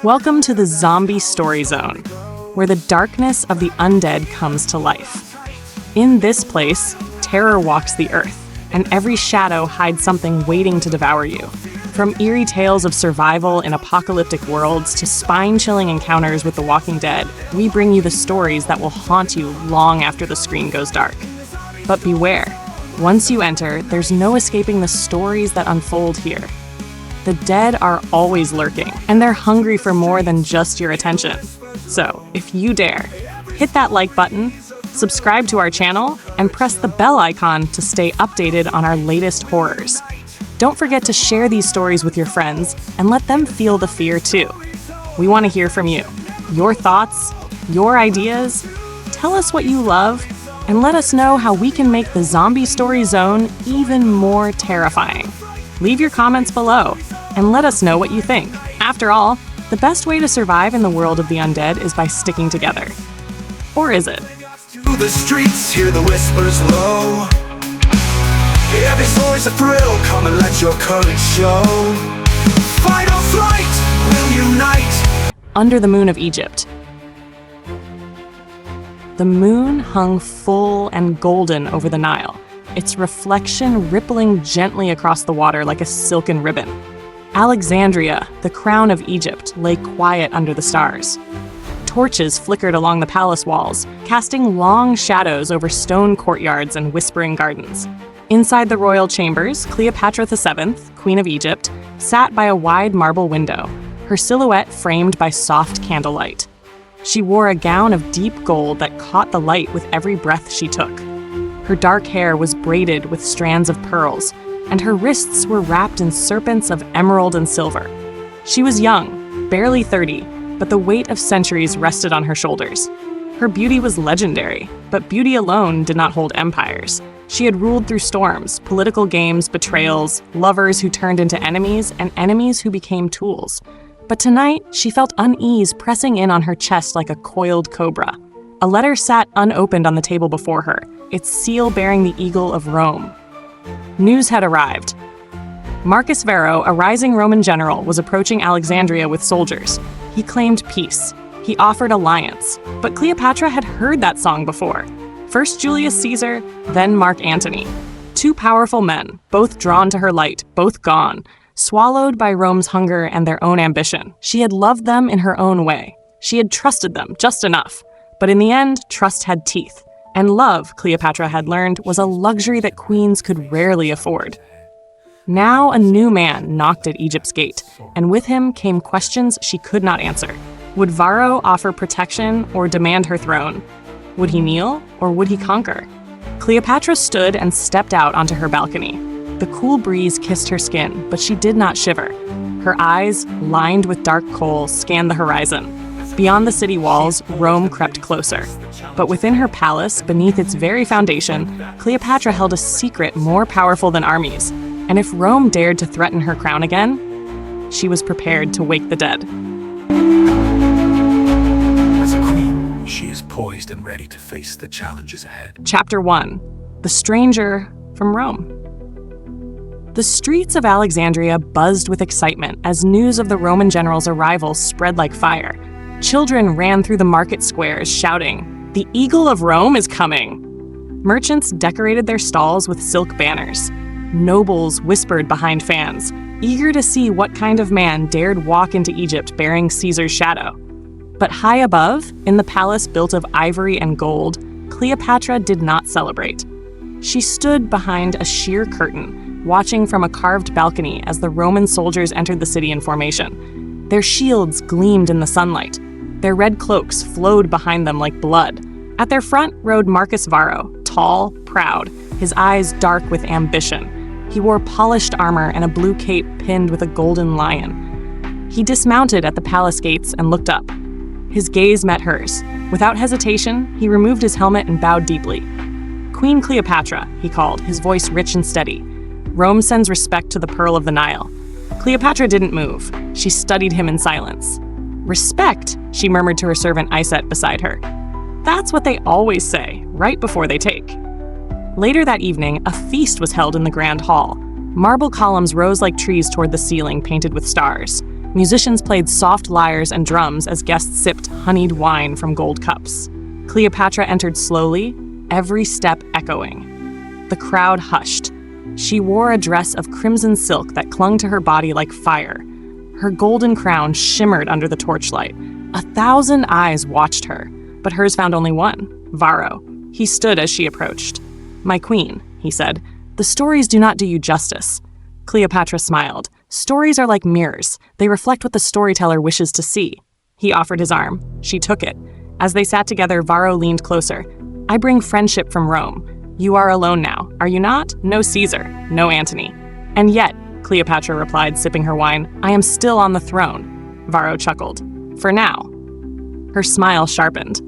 Welcome to the Zombie Story Zone, where the darkness of the undead comes to life. In this place, terror walks the earth, and every shadow hides something waiting to devour you. From eerie tales of survival in apocalyptic worlds to spine-chilling encounters with the walking dead, we bring you the stories that will haunt you long after the screen goes dark. But beware, once you enter, there's no escaping the stories that unfold here. The dead are always lurking, and they're hungry for more than just your attention. So, if you dare, hit that like button, subscribe to our channel, and press the bell icon to stay updated on our latest horrors. Don't forget to share these stories with your friends and let them feel the fear too. We want to hear from you. Your thoughts, your ideas. Tell us what you love, and let us know how we can make the Zombie Story Zone even more terrifying. Leave your comments below and let us know what you think. After all, the best way to survive in the world of the undead is by sticking together. Or is it? To the streets, hear the whispers low. Every story's a thrill, come and let your courage show. Fight or flight, we'll unite. Under the moon of Egypt. The moon hung full and golden over the Nile, its reflection rippling gently across the water like a silken ribbon. Alexandria, the crown of Egypt, lay quiet under the stars. Torches flickered along the palace walls, casting long shadows over stone courtyards and whispering gardens. Inside the royal chambers, Cleopatra VII, Queen of Egypt, sat by a wide marble window, her silhouette framed by soft candlelight. She wore a gown of deep gold that caught the light with every breath she took. Her dark hair was braided with strands of pearls, and her wrists were wrapped in serpents of emerald and silver. She was young, barely 30, but the weight of centuries rested on her shoulders. Her beauty was legendary, but beauty alone did not hold empires. She had ruled through storms, political games, betrayals, lovers who turned into enemies, and enemies who became tools. But tonight, she felt unease pressing in on her chest like a coiled cobra. A letter sat unopened on the table before her, its seal bearing the eagle of Rome. News had arrived. Marcus Varro, a rising Roman general, was approaching Alexandria with soldiers. He claimed peace. He offered alliance. But Cleopatra had heard that song before. First Julius Caesar, then Mark Antony. Two powerful men, both drawn to her light, both gone, swallowed by Rome's hunger and their own ambition. She had loved them in her own way. She had trusted them just enough. But in the end, trust had teeth. And love, Cleopatra had learned, was a luxury that queens could rarely afford. Now a new man knocked at Egypt's gate, and with him came questions she could not answer. Would Varro offer protection or demand her throne? Would he kneel, or would he conquer? Cleopatra stood and stepped out onto her balcony. The cool breeze kissed her skin, but she did not shiver. Her eyes, lined with dark coal, scanned the horizon. Beyond the city walls, Rome crept closer. But within her palace, beneath its very foundation, Cleopatra held a secret more powerful than armies. And if Rome dared to threaten her crown again, she was prepared to wake the dead. As a queen, she is poised and ready to face the challenges ahead. Chapter 1. The Stranger from Rome. The streets of Alexandria buzzed with excitement as news of the Roman general's arrival spread like fire. Children ran through the market squares shouting, "The Eagle of Rome is coming!" Merchants decorated their stalls with silk banners. Nobles whispered behind fans, eager to see what kind of man dared walk into Egypt bearing Caesar's shadow. But high above, in the palace built of ivory and gold, Cleopatra did not celebrate. She stood behind a sheer curtain, watching from a carved balcony as the Roman soldiers entered the city in formation. Their shields gleamed in the sunlight. Their red cloaks flowed behind them like blood. At their front rode Marcus Varro, tall, proud, his eyes dark with ambition. He wore polished armor and a blue cape pinned with a golden lion. He dismounted at the palace gates and looked up. His gaze met hers. Without hesitation, he removed his helmet and bowed deeply. "Queen Cleopatra," he called, his voice rich and steady. "Rome sends respect to the Pearl of the Nile." Cleopatra didn't move. She studied him in silence. "Respect," she murmured to her servant Iset beside her. "That's what they always say, right before they take." Later that evening, a feast was held in the grand hall. Marble columns rose like trees toward the ceiling painted with stars. Musicians played soft lyres and drums as guests sipped honeyed wine from gold cups. Cleopatra entered slowly, every step echoing. The crowd hushed. She wore a dress of crimson silk that clung to her body like fire. Her golden crown shimmered under the torchlight. 1,000 eyes watched her, but hers found only one, Varro. He stood as she approached. "My queen," he said, "the stories do not do you justice." Cleopatra smiled. "Stories are like mirrors. They reflect what the storyteller wishes to see." He offered his arm. She took it. As they sat together, Varro leaned closer. "I bring friendship from Rome. You are alone now, are you not? No Caesar, no Antony." "And yet," Cleopatra replied, sipping her wine, "I am still on the throne." Varro chuckled. "For now." Her smile sharpened.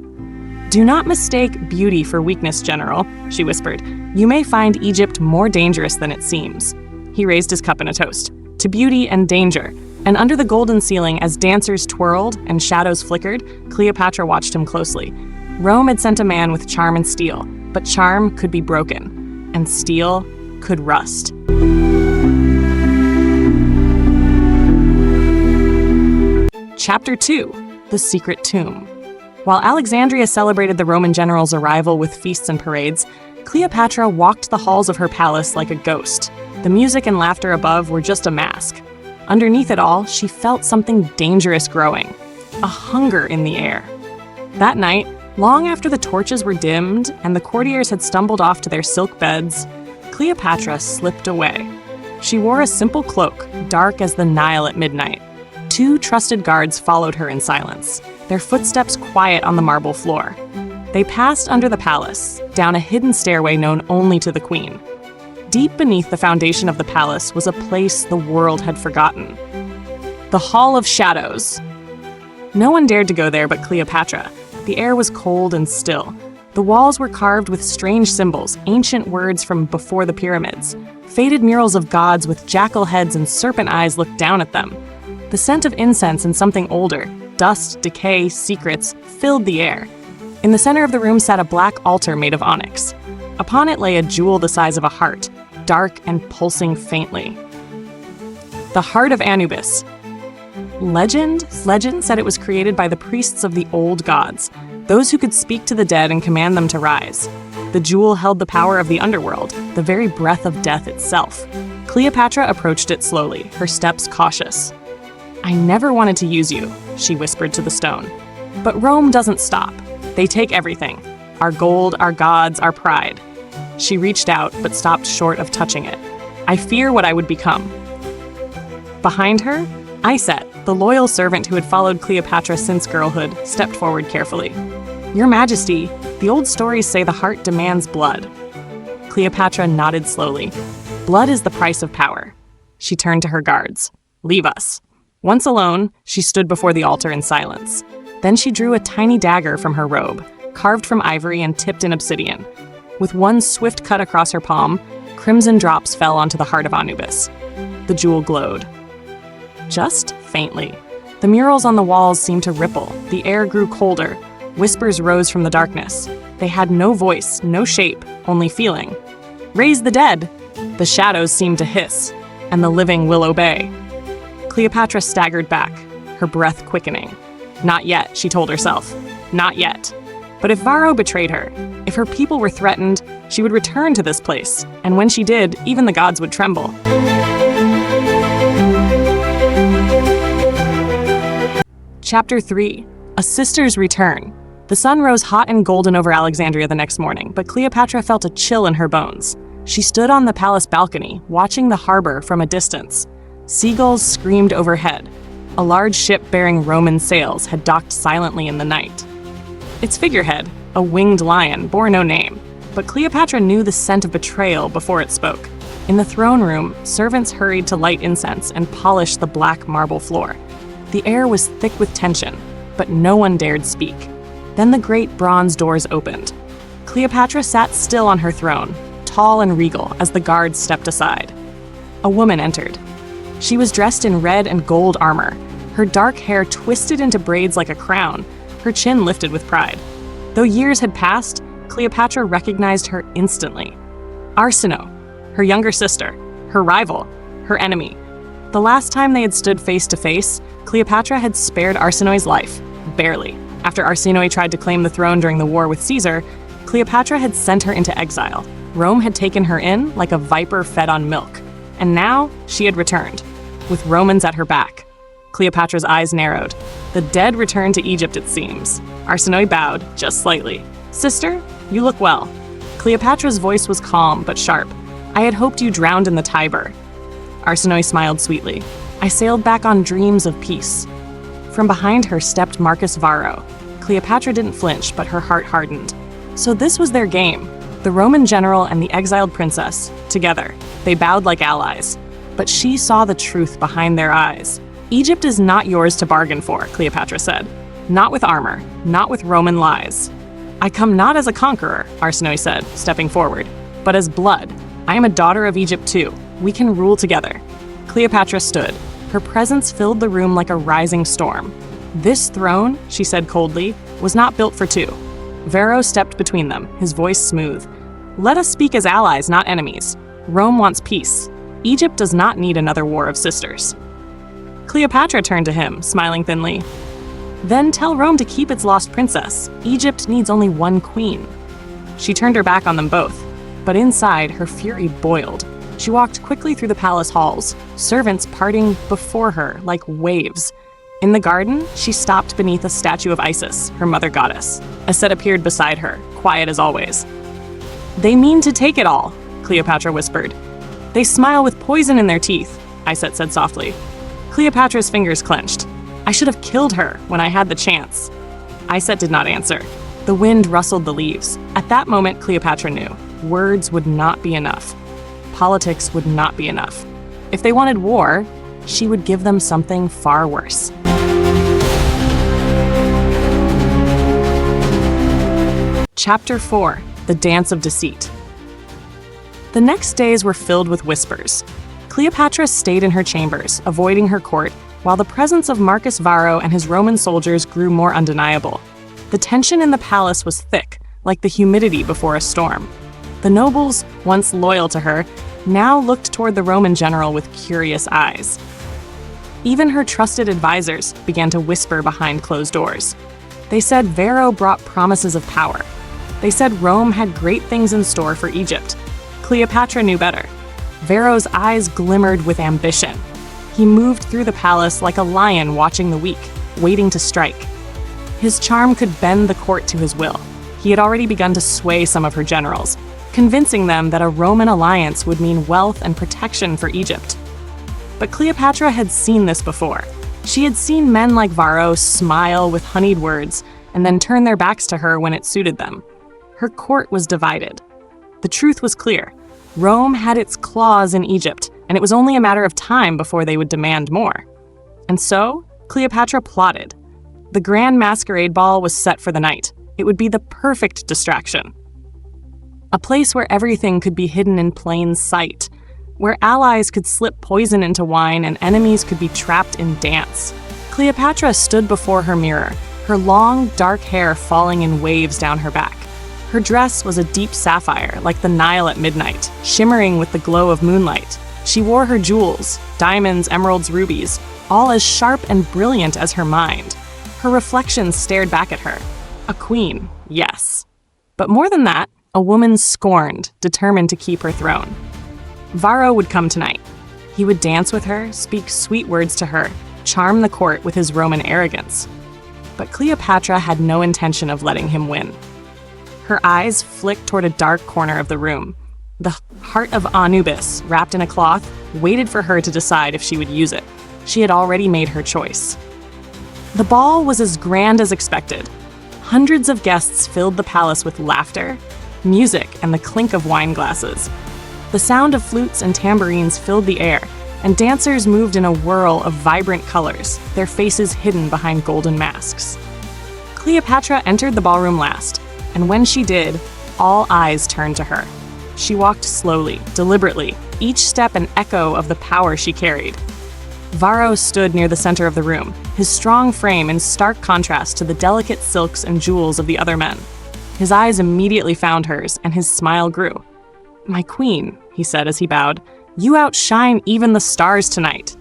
"Do not mistake beauty for weakness, General," she whispered. "You may find Egypt more dangerous than it seems." He raised his cup in a toast. To beauty and danger. And under the golden ceiling, as dancers twirled and shadows flickered, Cleopatra watched him closely. Rome had sent a man with charm and steel, but charm could be broken, and steel could rust. Chapter 2: The Secret Tomb. While Alexandria celebrated the Roman general's arrival with feasts and parades, Cleopatra walked the halls of her palace like a ghost. The music and laughter above were just a mask. Underneath it all, she felt something dangerous growing, a hunger in the air. That night, long after the torches were dimmed and the courtiers had stumbled off to their silk beds, Cleopatra slipped away. She wore a simple cloak, dark as the Nile at midnight. 2 trusted guards followed her in silence, their footsteps quiet on the marble floor. They passed under the palace, down a hidden stairway known only to the queen. Deep beneath the foundation of the palace was a place the world had forgotten. The Hall of Shadows. No one dared to go there but Cleopatra. The air was cold and still. The walls were carved with strange symbols, ancient words from before the pyramids. Faded murals of gods with jackal heads and serpent eyes looked down at them. The scent of incense and something older, dust, decay, secrets, filled the air. In the center of the room sat a black altar made of onyx. Upon it lay a jewel the size of a heart, dark and pulsing faintly. The Heart of Anubis. Legend said it was created by the priests of the old gods, those who could speak to the dead and command them to rise. The jewel held the power of the underworld, the very breath of death itself. Cleopatra approached it slowly, her steps cautious. "I never wanted to use you," she whispered to the stone. "But Rome doesn't stop. They take everything. Our gold, our gods, our pride." She reached out, but stopped short of touching it. "I fear what I would become." Behind her, Iset, the loyal servant who had followed Cleopatra since girlhood, stepped forward carefully. "Your Majesty, the old stories say the heart demands blood." Cleopatra nodded slowly. "Blood is the price of power." She turned to her guards. "Leave us." Once alone, she stood before the altar in silence. Then she drew a tiny dagger from her robe, carved from ivory and tipped in obsidian. With one swift cut across her palm, crimson drops fell onto the heart of Anubis. The jewel glowed. Just faintly. The murals on the walls seemed to ripple. The air grew colder. Whispers rose from the darkness. They had no voice, no shape, only feeling. "Raise the dead!" The shadows seemed to hiss, and the living will obey. Cleopatra staggered back, her breath quickening. Not yet, she told herself. Not yet. But if Varro betrayed her, if her people were threatened, she would return to this place, and when she did, even the gods would tremble. Chapter 3: A Sister's Return. The sun rose hot and golden over Alexandria the next morning, but Cleopatra felt a chill in her bones. She stood on the palace balcony, watching the harbor from a distance. Seagulls screamed overhead. A large ship bearing Roman sails had docked silently in the night. Its figurehead, a winged lion, bore no name, but Cleopatra knew the scent of betrayal before it spoke. In the throne room, servants hurried to light incense and polish the black marble floor. The air was thick with tension, but no one dared speak. Then the great bronze doors opened. Cleopatra sat still on her throne, tall and regal, as the guards stepped aside. A woman entered. She was dressed in red and gold armor, her dark hair twisted into braids like a crown, her chin lifted with pride. Though years had passed, Cleopatra recognized her instantly. Arsinoe, her younger sister, her rival, her enemy. The last time they had stood face to face, Cleopatra had spared Arsinoe's life, barely. After Arsinoe tried to claim the throne during the war with Caesar, Cleopatra had sent her into exile. Rome had taken her in like a viper fed on milk. And now she had returned, with Romans at her back. Cleopatra's eyes narrowed. The dead returned to Egypt, it seems. Arsinoe bowed, just slightly. "Sister, you look well." Cleopatra's voice was calm but sharp. "I had hoped you drowned in the Tiber." Arsinoe smiled sweetly. "I sailed back on dreams of peace." From behind her stepped Marcus Varro. Cleopatra didn't flinch, but her heart hardened. So this was their game. The Roman general and the exiled princess, together. They bowed like allies. But she saw the truth behind their eyes. "Egypt is not yours to bargain for," Cleopatra said. "Not with armor, not with Roman lies." "I come not as a conqueror," Arsinoe said, stepping forward, "but as blood. I am a daughter of Egypt too. We can rule together." Cleopatra stood. Her presence filled the room like a rising storm. "This throne," she said coldly, "was not built for two." Varro stepped between them, his voice smooth. "Let us speak as allies, not enemies. Rome wants peace. Egypt does not need another war of sisters." Cleopatra turned to him, smiling thinly. "Then tell Rome to keep its lost princess. Egypt needs only one queen." She turned her back on them both, but inside, her fury boiled. She walked quickly through the palace halls, servants parting before her like waves. In the garden, she stopped beneath a statue of Isis, her mother goddess. Aset appeared beside her, quiet as always. "They mean to take it all," Cleopatra whispered. "They smile with poison in their teeth," Iset said softly. Cleopatra's fingers clenched. "I should have killed her when I had the chance." Iset did not answer. The wind rustled the leaves. At that moment, Cleopatra knew. Words would not be enough. Politics would not be enough. If they wanted war, she would give them something far worse. Chapter 4: The Dance of Deceit. The next days were filled with whispers. Cleopatra stayed in her chambers, avoiding her court, while the presence of Marcus Varro and his Roman soldiers grew more undeniable. The tension in the palace was thick, like the humidity before a storm. The nobles, once loyal to her, now looked toward the Roman general with curious eyes. Even her trusted advisors began to whisper behind closed doors. They said Varro brought promises of power. They said Rome had great things in store for Egypt. Cleopatra knew better. Varro's eyes glimmered with ambition. He moved through the palace like a lion watching the weak, waiting to strike. His charm could bend the court to his will. He had already begun to sway some of her generals, convincing them that a Roman alliance would mean wealth and protection for Egypt. But Cleopatra had seen this before. She had seen men like Varro smile with honeyed words and then turn their backs to her when it suited them. Her court was divided. The truth was clear. Rome had its claws in Egypt, and it was only a matter of time before they would demand more. And so, Cleopatra plotted. The grand masquerade ball was set for the night. It would be the perfect distraction. A place where everything could be hidden in plain sight, where allies could slip poison into wine and enemies could be trapped in dance. Cleopatra stood before her mirror, her long, dark hair falling in waves down her back. Her dress was a deep sapphire, like the Nile at midnight, shimmering with the glow of moonlight. She wore her jewels, diamonds, emeralds, rubies, all as sharp and brilliant as her mind. Her reflection stared back at her. A queen, yes. But more than that, a woman scorned, determined to keep her throne. Varro would come tonight. He would dance with her, speak sweet words to her, charm the court with his Roman arrogance. But Cleopatra had no intention of letting him win. Her eyes flicked toward a dark corner of the room. The heart of Anubis, wrapped in a cloth, waited for her to decide if she would use it. She had already made her choice. The ball was as grand as expected. Hundreds of guests filled the palace with laughter, music, and the clink of wine glasses. The sound of flutes and tambourines filled the air, and dancers moved in a whirl of vibrant colors, their faces hidden behind golden masks. Cleopatra entered the ballroom last, and when she did, all eyes turned to her. She walked slowly, deliberately, each step an echo of the power she carried. Varro stood near the center of the room, his strong frame in stark contrast to the delicate silks and jewels of the other men. His eyes immediately found hers, and his smile grew. "My queen," he said as he bowed, "you outshine even the stars tonight."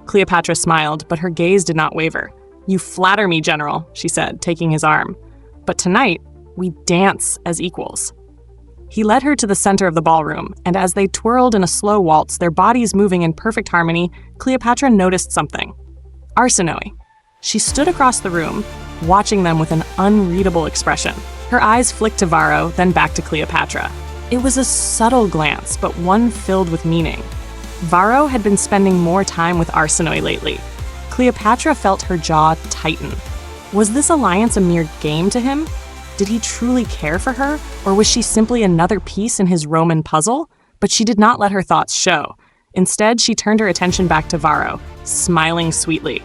Cleopatra smiled, but her gaze did not waver. "You flatter me, General," she said, taking his arm. "But tonight, we dance as equals." He led her to the center of the ballroom, and as they twirled in a slow waltz, their bodies moving in perfect harmony, Cleopatra noticed something. Arsinoe. She stood across the room, watching them with an unreadable expression. Her eyes flicked to Varro, then back to Cleopatra. It was a subtle glance, but one filled with meaning. Varro had been spending more time with Arsinoe lately. Cleopatra felt her jaw tighten. Was this alliance a mere game to him? Did he truly care for her, or was she simply another piece in his Roman puzzle? But she did not let her thoughts show. Instead, she turned her attention back to Varro, smiling sweetly.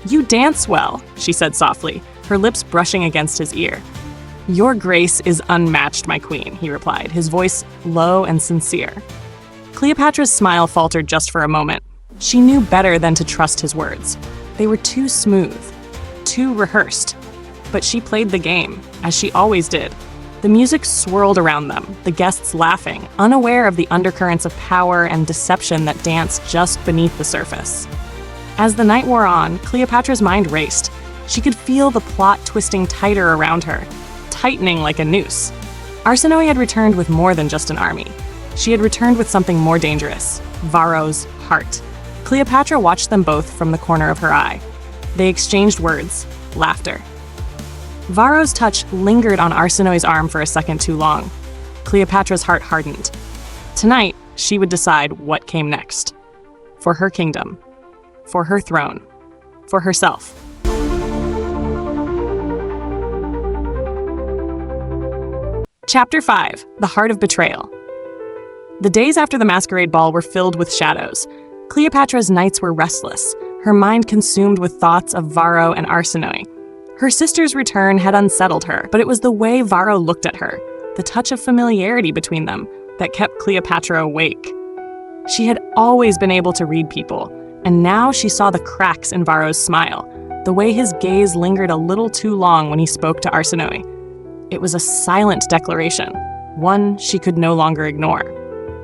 "You dance well," she said softly, her lips brushing against his ear. "Your grace is unmatched, my queen," he replied, his voice low and sincere. Cleopatra's smile faltered just for a moment. She knew better than to trust his words. They were too smooth, too rehearsed. But she played the game, as she always did. The music swirled around them, the guests laughing, unaware of the undercurrents of power and deception that danced just beneath the surface. As the night wore on, Cleopatra's mind raced. She could feel the plot twisting tighter around her, tightening like a noose. Arsinoe had returned with more than just an army. She had returned with something more dangerous, Varro's heart. Cleopatra watched them both from the corner of her eye. They exchanged words, laughter. Varro's touch lingered on Arsinoe's arm for a second too long. Cleopatra's heart hardened. Tonight, she would decide what came next. For her kingdom. For her throne. For herself. Chapter 5. The Heart of Betrayal. The days after the masquerade ball were filled with shadows. Cleopatra's nights were restless, her mind consumed with thoughts of Varro and Arsinoe. Her sister's return had unsettled her, but it was the way Varro looked at her, the touch of familiarity between them, that kept Cleopatra awake. She had always been able to read people, and now she saw the cracks in Varro's smile, the way his gaze lingered a little too long when he spoke to Arsinoe. It was a silent declaration, one she could no longer ignore.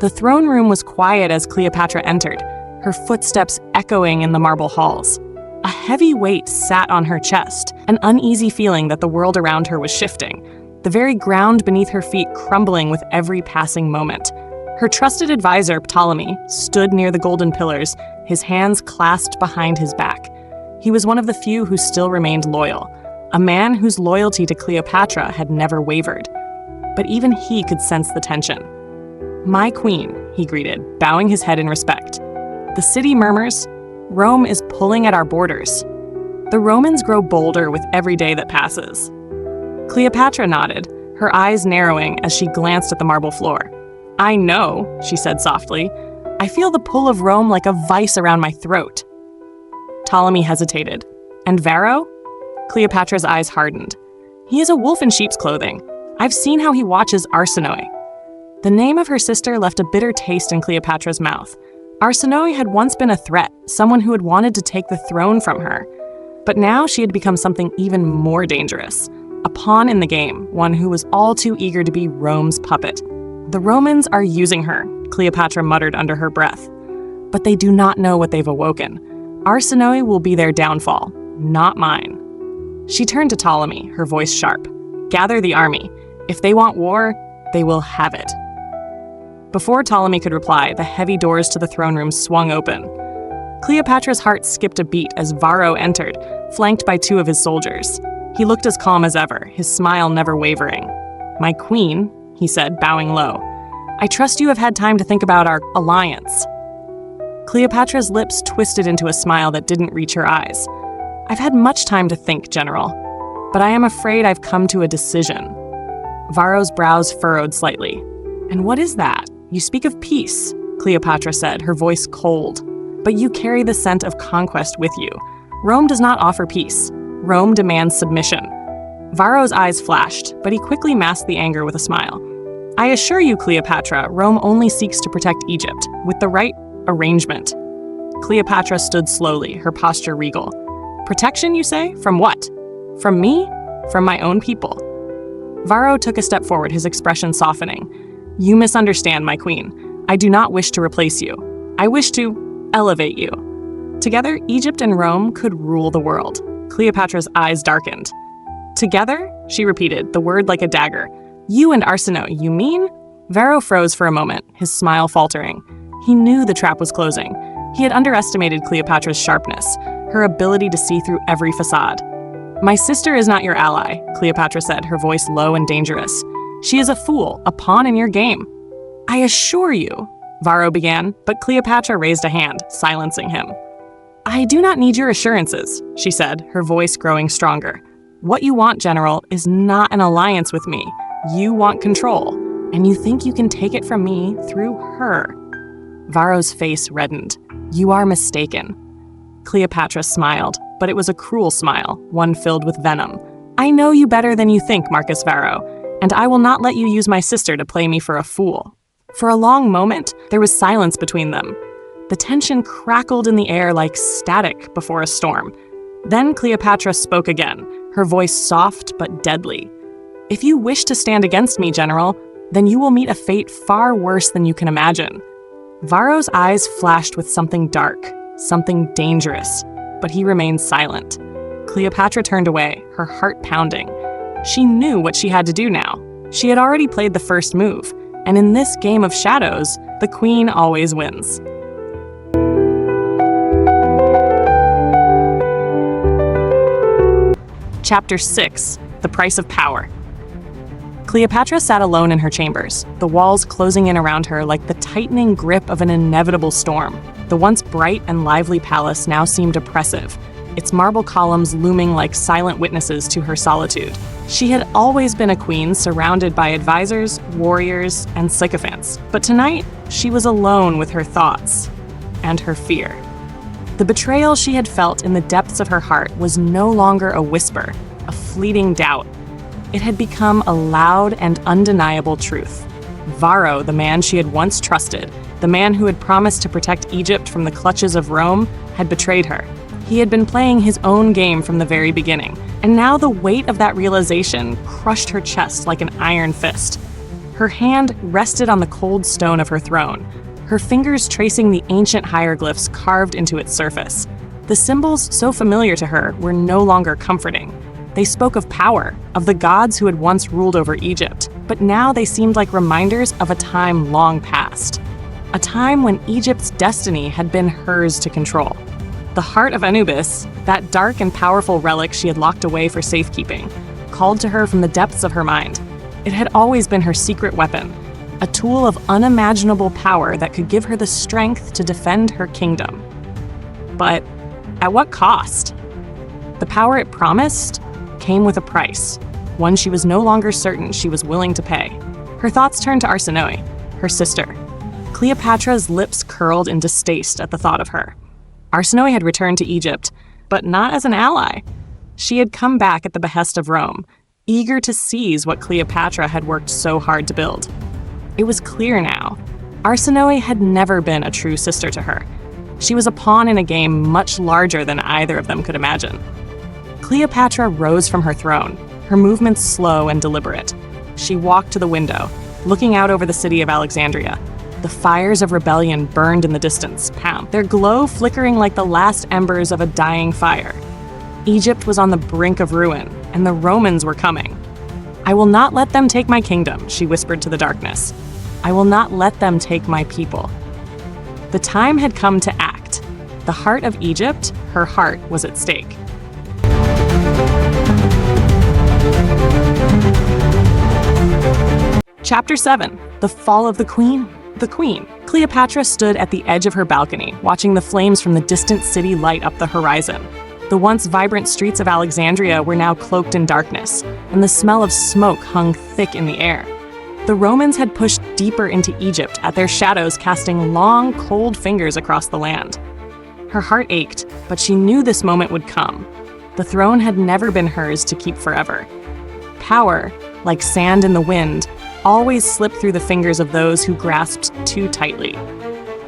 The throne room was quiet as Cleopatra entered, her footsteps echoing in the marble halls. A heavy weight sat on her chest, an uneasy feeling that the world around her was shifting, the very ground beneath her feet crumbling with every passing moment. Her trusted advisor, Ptolemy, stood near the golden pillars, his hands clasped behind his back. He was one of the few who still remained loyal, a man whose loyalty to Cleopatra had never wavered. But even he could sense the tension. "My queen," he greeted, bowing his head in respect. "The city murmurs, Rome is pulling at our borders. The Romans grow bolder with every day that passes." Cleopatra nodded, her eyes narrowing as she glanced at the marble floor. "I know," she said softly. "I feel the pull of Rome like a vice around my throat." Ptolemy hesitated. "And Varro?" Cleopatra's eyes hardened. "He is a wolf in sheep's clothing. I've seen how he watches Arsinoe." The name of her sister left a bitter taste in Cleopatra's mouth. Arsinoe had once been a threat, someone who had wanted to take the throne from her. But now she had become something even more dangerous. A pawn in the game, one who was all too eager to be Rome's puppet. "The Romans are using her," Cleopatra muttered under her breath. "But they do not know what they've awoken. Arsinoe will be their downfall, not mine." She turned to Ptolemy, her voice sharp. "Gather the army. If they want war, they will have it." Before Ptolemy could reply, the heavy doors to the throne room swung open. Cleopatra's heart skipped a beat as Varro entered, flanked by two of his soldiers. He looked as calm as ever, his smile never wavering. "My queen," he said, bowing low, "I trust you have had time to think about our alliance." Cleopatra's lips twisted into a smile that didn't reach her eyes. "I've had much time to think, General, but I am afraid I've come to a decision." Varro's brows furrowed slightly. "And what is that? You speak of peace," Cleopatra said, her voice cold. "But you carry the scent of conquest with you. Rome does not offer peace. Rome demands submission." Varro's eyes flashed, but he quickly masked the anger with a smile. "I assure you, Cleopatra, Rome only seeks to protect Egypt, with the right arrangement." Cleopatra stood slowly, her posture regal. "Protection, you say? From what? From me? From my own people?" Varro took a step forward, his expression softening. "You misunderstand, my queen. I do not wish to replace you. I wish to elevate you." Together, Egypt and Rome could rule the world. Cleopatra's eyes darkened. Together? She repeated, the word like a dagger. You and Arsinoe, you mean? Varro froze for a moment, his smile faltering. He knew the trap was closing. He had underestimated Cleopatra's sharpness, her ability to see through every facade. My sister is not your ally, Cleopatra said, her voice low and dangerous. She is a fool, a pawn in your game. I assure you, Varro began, but Cleopatra raised a hand, silencing him. I do not need your assurances, she said, her voice growing stronger. What you want, General, is not an alliance with me. You want control, and you think you can take it from me through her. Varro's face reddened. You are mistaken. Cleopatra smiled, but it was a cruel smile, one filled with venom. I know you better than you think, Marcus Varro, and I will not let you use my sister to play me for a fool. For a long moment, there was silence between them. The tension crackled in the air like static before a storm. Then Cleopatra spoke again, her voice soft but deadly. If you wish to stand against me, General, then you will meet a fate far worse than you can imagine. Varro's eyes flashed with something dark, something dangerous, but he remained silent. Cleopatra turned away, her heart pounding. She knew what she had to do now. She had already played the first move, and in this game of shadows, the queen always wins. Chapter 6: The Price of Power. Cleopatra sat alone in her chambers, the walls closing in around her like the tightening grip of an inevitable storm. The once bright and lively palace now seemed oppressive, its marble columns looming like silent witnesses to her solitude. She had always been a queen surrounded by advisors, warriors, and sycophants, but tonight she was alone with her thoughts and her fear. The betrayal she had felt in the depths of her heart was no longer a whisper, a fleeting doubt. It had become a loud and undeniable truth. Varro, the man she had once trusted, the man who had promised to protect Egypt from the clutches of Rome, had betrayed her. He had been playing his own game from the very beginning, and now the weight of that realization crushed her chest like an iron fist. Her hand rested on the cold stone of her throne, her fingers tracing the ancient hieroglyphs carved into its surface. The symbols so familiar to her were no longer comforting. They spoke of power, of the gods who had once ruled over Egypt, but now they seemed like reminders of a time long past. A time when Egypt's destiny had been hers to control. The heart of Anubis, that dark and powerful relic she had locked away for safekeeping, called to her from the depths of her mind. It had always been her secret weapon, a tool of unimaginable power that could give her the strength to defend her kingdom. But at what cost? The power it promised came with a price, one she was no longer certain she was willing to pay. Her thoughts turned to Arsinoe, her sister. Cleopatra's lips curled in distaste at the thought of her. Arsinoe had returned to Egypt, but not as an ally. She had come back at the behest of Rome, eager to seize what Cleopatra had worked so hard to build. It was clear now. Arsinoe had never been a true sister to her. She was a pawn in a game much larger than either of them could imagine. Cleopatra rose from her throne, her movements slow and deliberate. She walked to the window, looking out over the city of Alexandria. The fires of rebellion burned in the distance, their glow flickering like the last embers of a dying fire. Egypt was on the brink of ruin, and the Romans were coming. I will not let them take my kingdom, she whispered to the darkness. I will not let them take my people. The time had come to act. The heart of Egypt, her heart, was at stake. Chapter 7: The Fall of the Queen. The Queen. Cleopatra stood at the edge of her balcony, watching the flames from the distant city light up the horizon. The once vibrant streets of Alexandria were now cloaked in darkness, and the smell of smoke hung thick in the air. The Romans had pushed deeper into Egypt, at their shadows casting long, cold fingers across the land. Her heart ached, but she knew this moment would come. The throne had never been hers to keep forever. Power, like sand in the wind, always slipped through the fingers of those who grasped too tightly.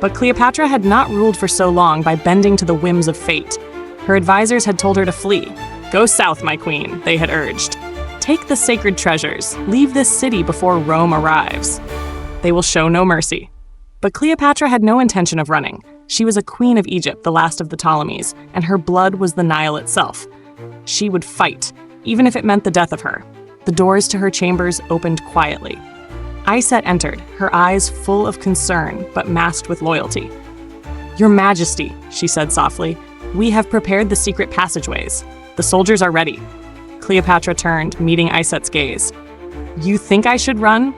But Cleopatra had not ruled for so long by bending to the whims of fate. Her advisors had told her to flee. Go south, my queen, they had urged. Take the sacred treasures, leave this city before Rome arrives. They will show no mercy. But Cleopatra had no intention of running. She was a queen of Egypt, the last of the Ptolemies, and her blood was the Nile itself. She would fight, even if it meant the death of her. The doors to her chambers opened quietly. Iset entered, her eyes full of concern, but masked with loyalty. "Your Majesty," she said softly, "we have prepared the secret passageways. The soldiers are ready." Cleopatra turned, meeting Iset's gaze. "You think I should run?"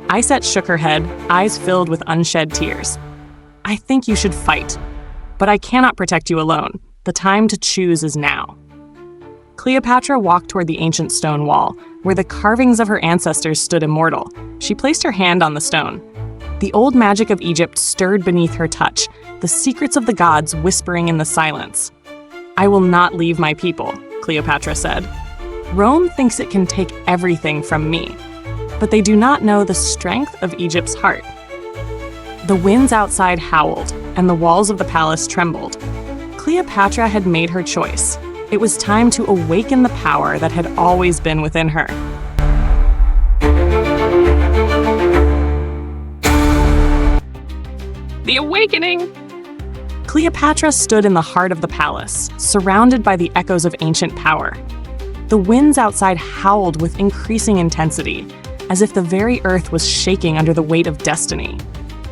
Iset shook her head, eyes filled with unshed tears. "I think you should fight. But I cannot protect you alone. The time to choose is now." Cleopatra walked toward the ancient stone wall, where the carvings of her ancestors stood immortal. She placed her hand on the stone. The old magic of Egypt stirred beneath her touch, the secrets of the gods whispering in the silence. "I will not leave my people," Cleopatra said. "Rome thinks it can take everything from me, but they do not know the strength of Egypt's heart." The winds outside howled, and the walls of the palace trembled. Cleopatra had made her choice. It was time to awaken the power that had always been within her. The awakening! Cleopatra stood in the heart of the palace, surrounded by the echoes of ancient power. The winds outside howled with increasing intensity, as if the very earth was shaking under the weight of destiny.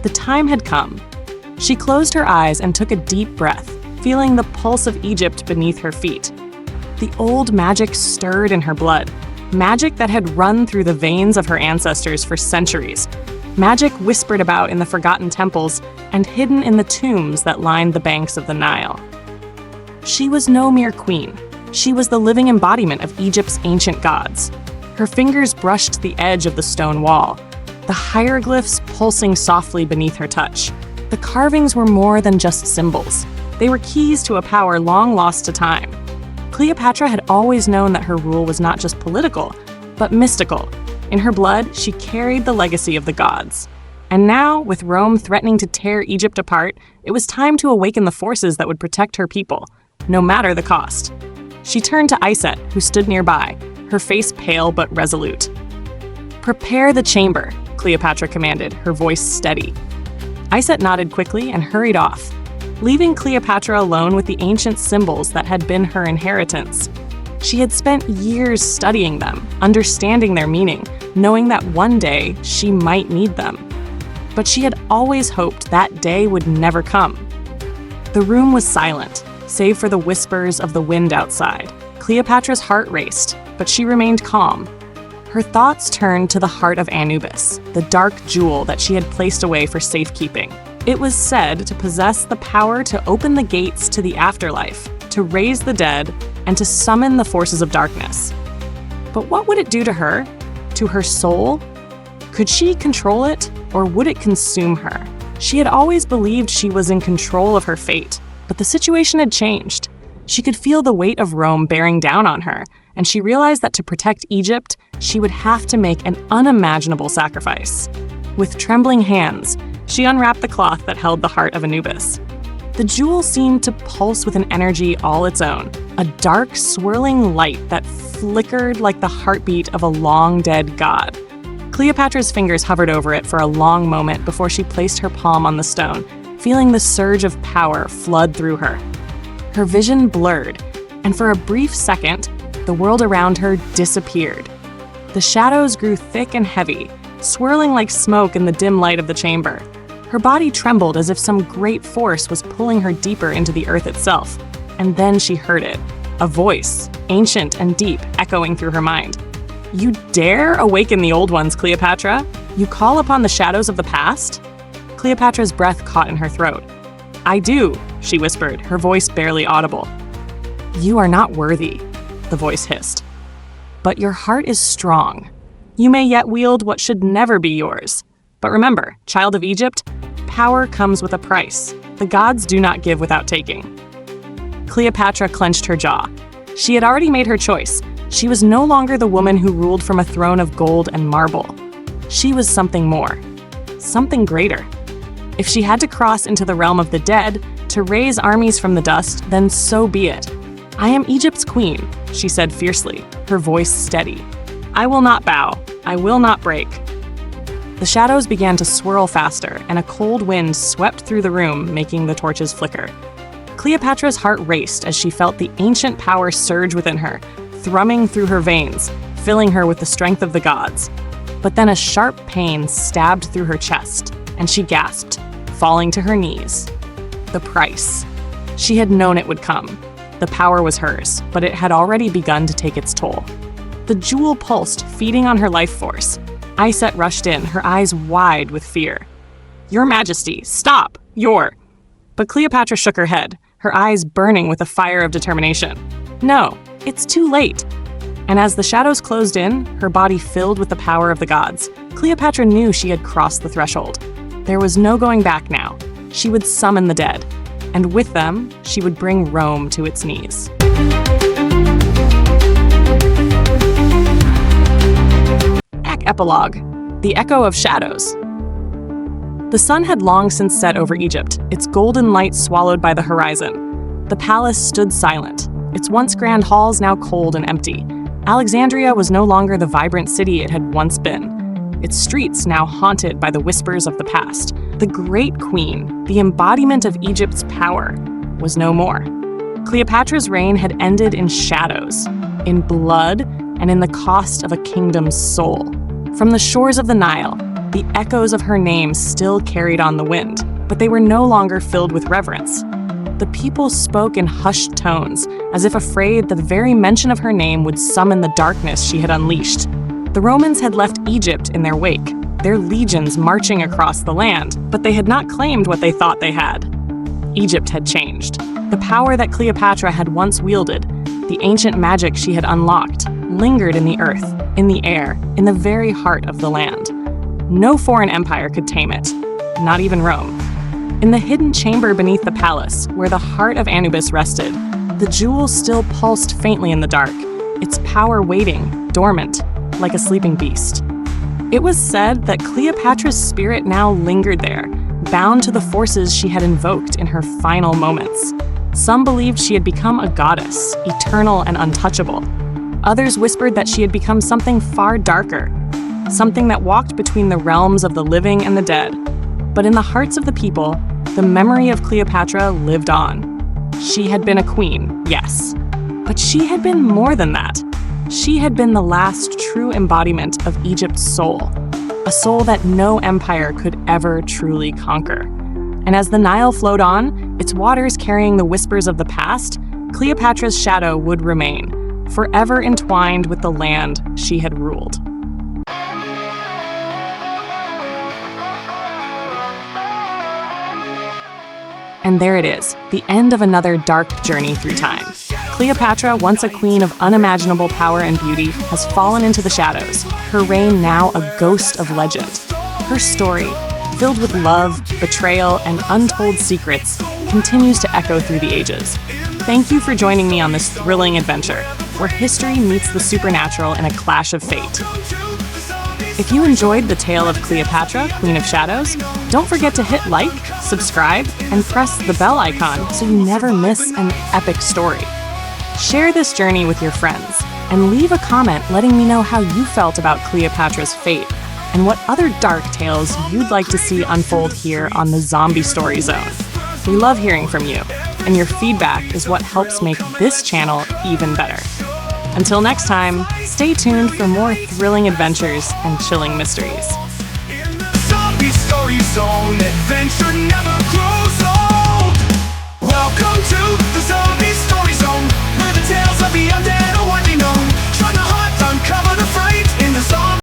The time had come. She closed her eyes and took a deep breath, feeling the pulse of Egypt beneath her feet. The old magic stirred in her blood, magic that had run through the veins of her ancestors for centuries, magic whispered about in the forgotten temples and hidden in the tombs that lined the banks of the Nile. She was no mere queen. She was the living embodiment of Egypt's ancient gods. Her fingers brushed the edge of the stone wall, the hieroglyphs pulsing softly beneath her touch. The carvings were more than just symbols. They were keys to a power long lost to time. Cleopatra had always known that her rule was not just political, but mystical. In her blood, she carried the legacy of the gods. And now, with Rome threatening to tear Egypt apart, it was time to awaken the forces that would protect her people, no matter the cost. She turned to Iset, who stood nearby, her face pale but resolute. "Prepare the chamber," Cleopatra commanded, her voice steady. Iset nodded quickly and hurried off, leaving Cleopatra alone with the ancient symbols that had been her inheritance. She had spent years studying them, understanding their meaning, knowing that one day she might need them. But she had always hoped that day would never come. The room was silent, save for the whispers of the wind outside. Cleopatra's heart raced, but she remained calm. Her thoughts turned to the heart of Anubis, the dark jewel that she had placed away for safekeeping. It was said to possess the power to open the gates to the afterlife, to raise the dead, and to summon the forces of darkness. But what would it do to her? To her soul? Could she control it, or would it consume her? She had always believed she was in control of her fate, but the situation had changed. She could feel the weight of Rome bearing down on her, and she realized that to protect Egypt, she would have to make an unimaginable sacrifice. With trembling hands, she unwrapped the cloth that held the heart of Anubis. The jewel seemed to pulse with an energy all its own, a dark, swirling light that flickered like the heartbeat of a long-dead god. Cleopatra's fingers hovered over it for a long moment before she placed her palm on the stone, feeling the surge of power flood through her. Her vision blurred, and for a brief second, the world around her disappeared. The shadows grew thick and heavy, swirling like smoke in the dim light of the chamber. Her body trembled as if some great force was pulling her deeper into the earth itself. And then she heard it, a voice, ancient and deep, echoing through her mind. "You dare awaken the old ones, Cleopatra? You call upon the shadows of the past?" Cleopatra's breath caught in her throat. "I do," she whispered, her voice barely audible. "You are not worthy," the voice hissed. "But your heart is strong. You may yet wield what should never be yours. But remember, child of Egypt, power comes with a price. The gods do not give without taking." Cleopatra clenched her jaw. She had already made her choice. She was no longer the woman who ruled from a throne of gold and marble. She was something more, something greater. If she had to cross into the realm of the dead, to raise armies from the dust, then so be it. "I am Egypt's queen," she said fiercely, her voice steady. "I will not bow. I will not break." The shadows began to swirl faster, and a cold wind swept through the room, making the torches flicker. Cleopatra's heart raced as she felt the ancient power surge within her, thrumming through her veins, filling her with the strength of the gods. But then a sharp pain stabbed through her chest, and she gasped, falling to her knees. The price. She had known it would come. The power was hers, but it had already begun to take its toll. The jewel pulsed, feeding on her life force. Iset rushed in, her eyes wide with fear. "Your Majesty, stop! But Cleopatra shook her head, her eyes burning with a fire of determination. No, it's too late. And as the shadows closed in, her body filled with the power of the gods, Cleopatra knew she had crossed the threshold. There was no going back now. She would summon the dead, and with them, she would bring Rome to its knees. Epilogue: The Echo of Shadows. The sun had long since set over Egypt, its golden light swallowed by the horizon. The palace stood silent, its once grand halls now cold and empty. Alexandria was no longer the vibrant city it had once been, its streets now haunted by the whispers of the past. The great queen, the embodiment of Egypt's power, was no more. Cleopatra's reign had ended in shadows, in blood, and in the cost of a kingdom's soul. From the shores of the Nile, the echoes of her name still carried on the wind, but they were no longer filled with reverence. The people spoke in hushed tones, as if afraid that the very mention of her name would summon the darkness she had unleashed. The Romans had left Egypt in their wake, their legions marching across the land, but they had not claimed what they thought they had. Egypt had changed. The power that Cleopatra had once wielded, the ancient magic she had unlocked, lingered in the earth, in the air, in the very heart of the land. No foreign empire could tame it, not even Rome. In the hidden chamber beneath the palace, where the heart of Anubis rested, the jewel still pulsed faintly in the dark, its power waiting, dormant, like a sleeping beast. It was said that Cleopatra's spirit now lingered there, bound to the forces she had invoked in her final moments. Some believed she had become a goddess, eternal and untouchable. Others whispered that she had become something far darker, something that walked between the realms of the living and the dead. But in the hearts of the people, the memory of Cleopatra lived on. She had been a queen, yes, but she had been more than that. She had been the last true embodiment of Egypt's soul, a soul that no empire could ever truly conquer. And as the Nile flowed on, its waters carrying the whispers of the past, Cleopatra's shadow would remain, forever entwined with the land she had ruled. And there it is, the end of another dark journey through time. Cleopatra, once a queen of unimaginable power and beauty, has fallen into the shadows, her reign now a ghost of legend. Her story, filled with love, betrayal, and untold secrets, continues to echo through the ages. Thank you for joining me on this thrilling adventure, where history meets the supernatural in a clash of fate. If you enjoyed the tale of Cleopatra, Queen of Shadows, don't forget to hit like, subscribe, and press the bell icon so you never miss an epic story. Share this journey with your friends, and leave a comment letting me know how you felt about Cleopatra's fate, and what other dark tales you'd like to see unfold here on the Zombie Story Zone. We love hearing from you, and your feedback is what helps make this channel even better. Until next time, stay tuned for more thrilling adventures and chilling mysteries. In the Zombie Story Zone, adventure never